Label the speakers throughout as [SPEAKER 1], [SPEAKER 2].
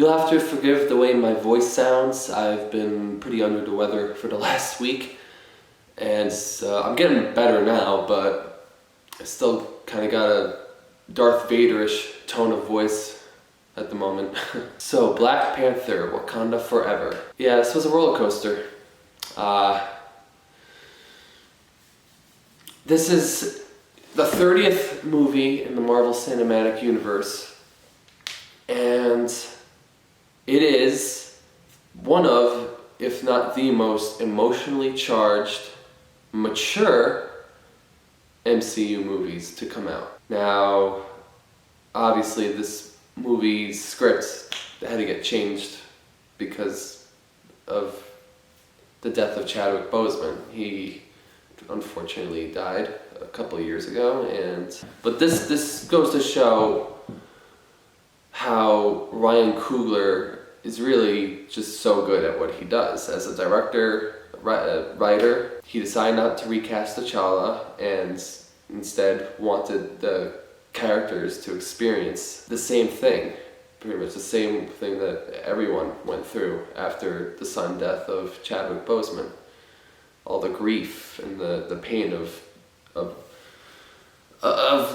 [SPEAKER 1] You'll have to forgive the way my voice sounds. I've been pretty under the weather for the last week, and I'm getting better now, but I still kind of got a Darth Vader-ish tone of voice at the moment. So, Black Panther, Wakanda Forever. Yeah, this was a roller coaster. This is the 30th movie in the Marvel Cinematic Universe, and it is one of, if not the most emotionally charged, mature MCU movies to come out. Now, obviously this movie's script had to get changed because of the death of Chadwick Boseman. He unfortunately died a couple of years ago, but this goes to show how Ryan Coogler is really just so good at what he does. As a director, writer, he decided not to recast T'Challa and instead wanted the characters to experience the same thing, pretty much the same thing that everyone went through after the sudden death of Chadwick Boseman. All the grief and the pain of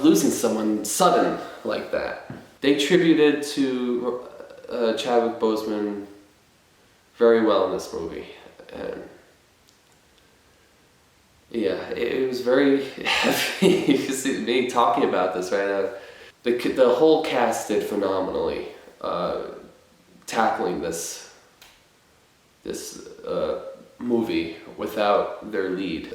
[SPEAKER 1] losing someone sudden like that. They tributed to Chadwick Boseman very well in this movie, and yeah, it was very heavy. You can see me talking about this right now. The whole cast did phenomenally tackling this movie without their lead.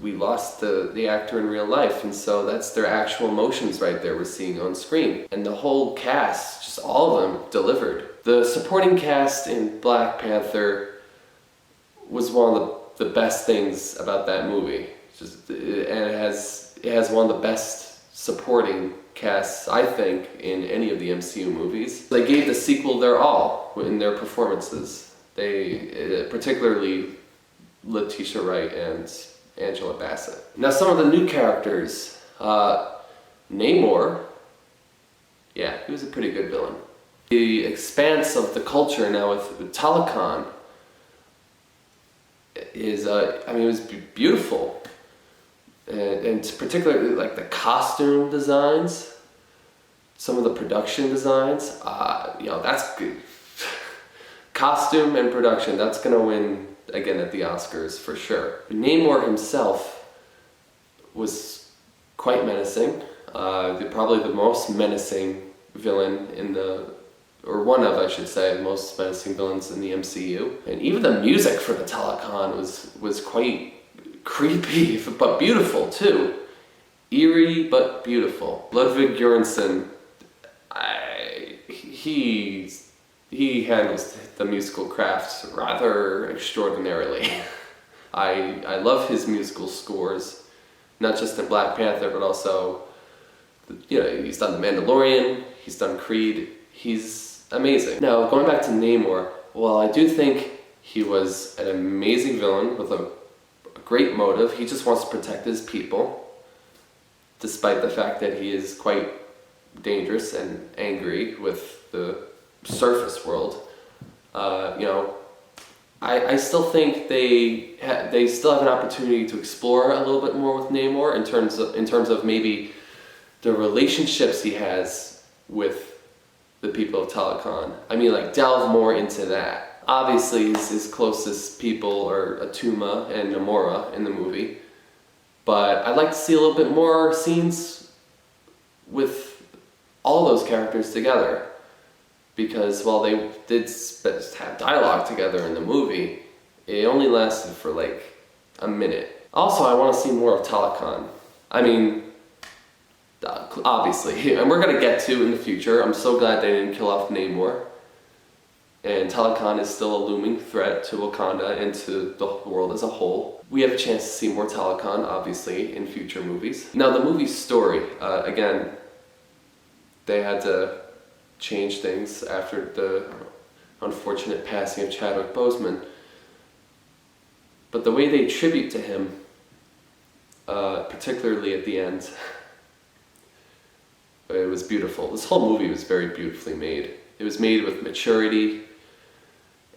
[SPEAKER 1] We lost the actor in real life, and so that's their actual emotions right there we're seeing on screen. And the whole cast, just all of them, delivered. The supporting cast in Black Panther was one of the best things about that movie. And it has one of the best supporting casts, I think, in any of the MCU movies. They gave the sequel their all in their performances. Particularly Letitia Wright and Angela Bassett. Now, some of the new characters. Namor, yeah, he was a pretty good villain. The expanse of the culture now with Talokan is, it was beautiful. And particularly like the costume designs, some of the production designs, that's good. Costume and production, that's gonna win again at the Oscars for sure. Namor himself was quite menacing. Probably the most menacing villain or one of, I should say, the most menacing villains in the MCU. And even the music for the Talokan was quite creepy, but beautiful too. Eerie, but beautiful. Ludwig Göransson, he handles the musical craft rather extraordinarily. I love his musical scores, not just in Black Panther, but also, he's done The Mandalorian, he's done Creed, he's amazing. Now, going back to Namor, well, I do think he was an amazing villain with a great motive. He just wants to protect his people, despite the fact that he is quite dangerous and angry with the surface world. I still think they still have an opportunity to explore a little bit more with Namor in terms of maybe the relationships he has with the people of Talokan. Delve more into that. Obviously, his closest people are Atuma and Namora in the movie, but I'd like to see a little bit more scenes with all those characters together. Because while they did have dialogue together in the movie, it only lasted for like a minute. Also, I want to see more of Talokan. Obviously, and we're going to get to in the future. I'm so glad they didn't kill off Namor. And Talokan is still a looming threat to Wakanda and to the world as a whole. We have a chance to see more Talokan, obviously, in future movies. Now, the movie's story, again, they had to change things after the unfortunate passing of Chadwick Boseman. But the way they tribute to him, particularly at the end, it was beautiful. This whole movie was very beautifully made. It was made with maturity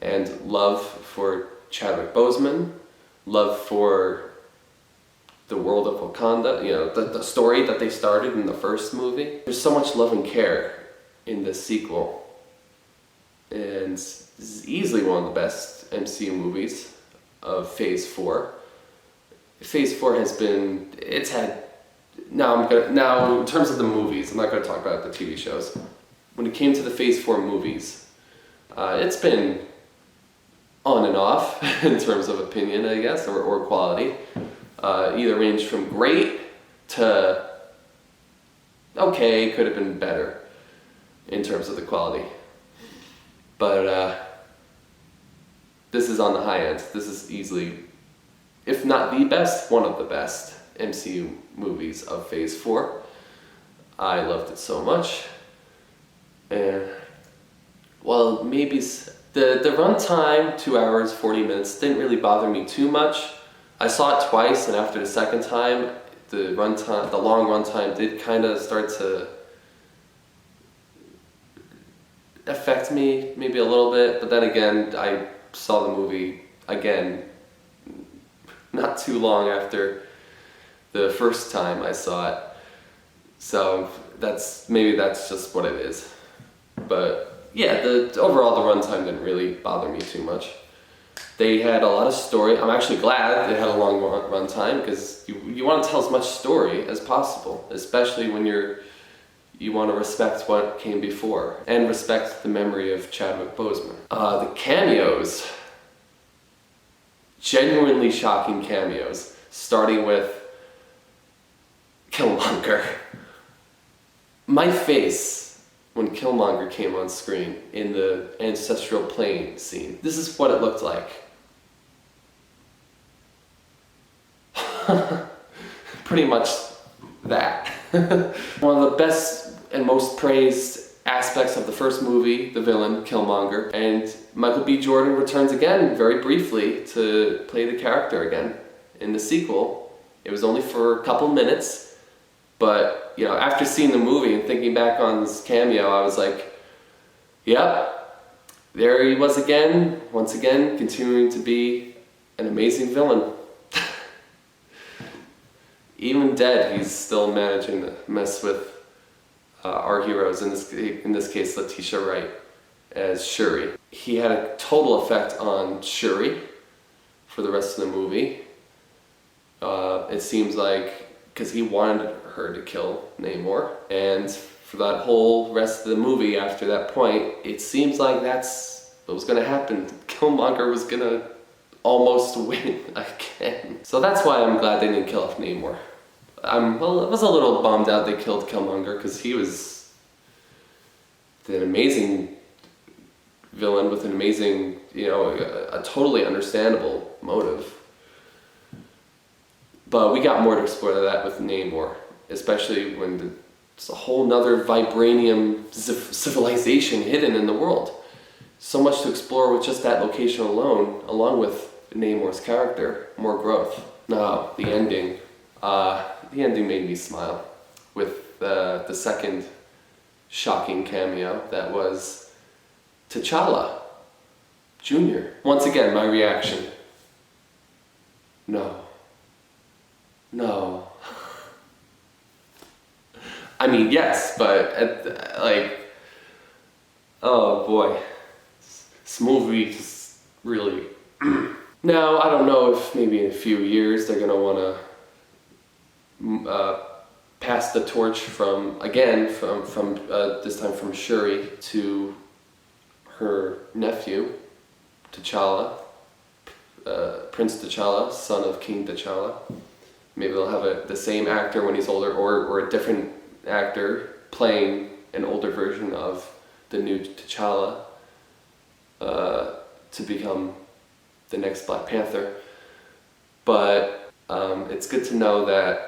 [SPEAKER 1] and love for Chadwick Boseman, love for the world of Wakanda, you know, the story that they started in the first movie. There's so much love and care in this sequel. And this is easily one of the best MCU movies of Phase 4. Phase 4 has been, it's had, now in terms of the movies, I'm not going to talk about the TV shows. When it came to the Phase 4 movies, it's been on and off in terms of opinion, I guess, or quality. Either ranged from great to okay, could have been better in terms of the quality. But this is on the high end. This is easily, if not the best, one of the best MCU movies of Phase 4. I loved it so much. And, well, maybe the runtime, 2 hours, 40 minutes, didn't really bother me too much. I saw it twice, and after the second time, the long runtime did kind of start to affect me maybe a little bit, but then again, I saw the movie again not too long after the first time I saw it, so maybe that's just what it is. But yeah, overall the runtime didn't really bother me too much. They had a lot of story. I'm actually glad they had a long runtime, because you want to tell as much story as possible, especially when you want to respect what came before and respect the memory of Chadwick Boseman. The cameos, genuinely shocking cameos, starting with Killmonger. My face when Killmonger came on screen in the ancestral plane scene. This is what it looked like. Pretty much that. One of the best and most praised aspects of the first movie, the villain, Killmonger, and Michael B. Jordan returns again, very briefly, to play the character again in the sequel. It was only for a couple minutes, but you know, after seeing the movie and thinking back on this cameo, I was like, yep, there he was again, once again, continuing to be an amazing villain. Even dead, he's still managing to mess with our heroes, in this case Letitia Wright as Shuri. He had a total effect on Shuri for the rest of the movie. It seems like, because he wanted her to kill Namor, and for that whole rest of the movie after that point, it seems like that's what was going to happen. Killmonger was going to almost win again. So that's why I'm glad they didn't kill off Namor. I was a little bummed out they killed Killmonger, because he was an amazing villain with an amazing, you know, a totally understandable motive. But we got more to explore that with Namor, especially when there's a whole nother vibranium civilization hidden in the world. So much to explore with just that location alone, along with Namor's character, more growth. Now, the ending. The ending made me smile with the second shocking cameo that was T'Challa Jr. Once again, my reaction. No. I mean, yes, but oh boy. This movie just really... Now, I don't know if maybe in a few years they're going to want to pass the torch from this time from Shuri to her nephew, T'Challa, Prince T'Challa, son of King T'Challa. Maybe they'll have the same actor when he's older, or a different actor playing an older version of the new T'Challa to become the next Black Panther. But it's good to know that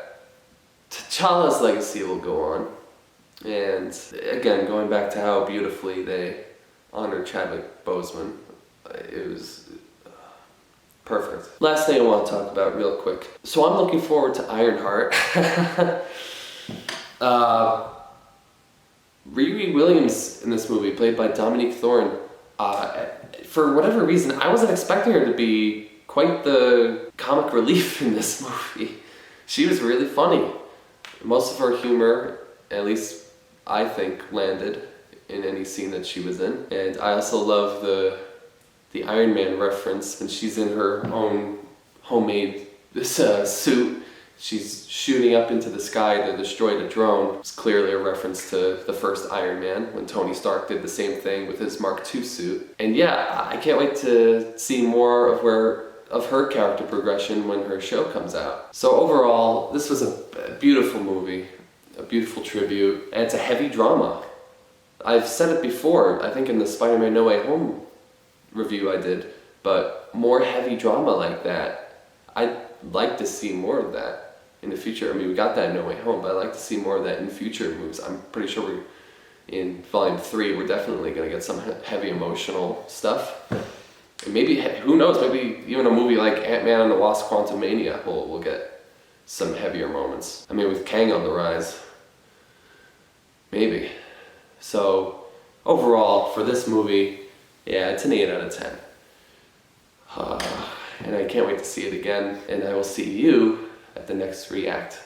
[SPEAKER 1] T'Challa's legacy will go on. And again, going back to how beautifully they honored Chadwick Boseman, it was perfect. Last thing I want to talk about real quick. So I'm looking forward to Ironheart. Riri Williams in this movie, played by Dominique Thorne, for whatever reason, I wasn't expecting her to be quite the comic relief in this movie. She was really funny. Most of her humor, at least I think, landed in any scene that she was in. And I also love the Iron Man reference when she's in her own homemade suit. She's shooting up into the sky to destroy the drone. It's clearly a reference to the first Iron Man, when Tony Stark did the same thing with his Mark II suit. And yeah, I can't wait to see more of her character progression when her show comes out. So overall, this was a beautiful movie, a beautiful tribute, and it's a heavy drama. I've said it before, I think in the Spider-Man No Way Home review I did, but more heavy drama like that. I'd like to see more of that in the future. I mean, we got that in No Way Home, but I'd like to see more of that in future movies. I'm pretty sure in Volume 3, we're definitely going to get some heavy emotional stuff. And maybe, who knows, maybe even a movie like Ant-Man and the Wasp: Quantumania will get some heavier moments. I mean, with Kang on the rise, maybe. So, overall, for this movie, yeah, it's an 8 out of 10. And I can't wait to see it again, and I will see you at the next React.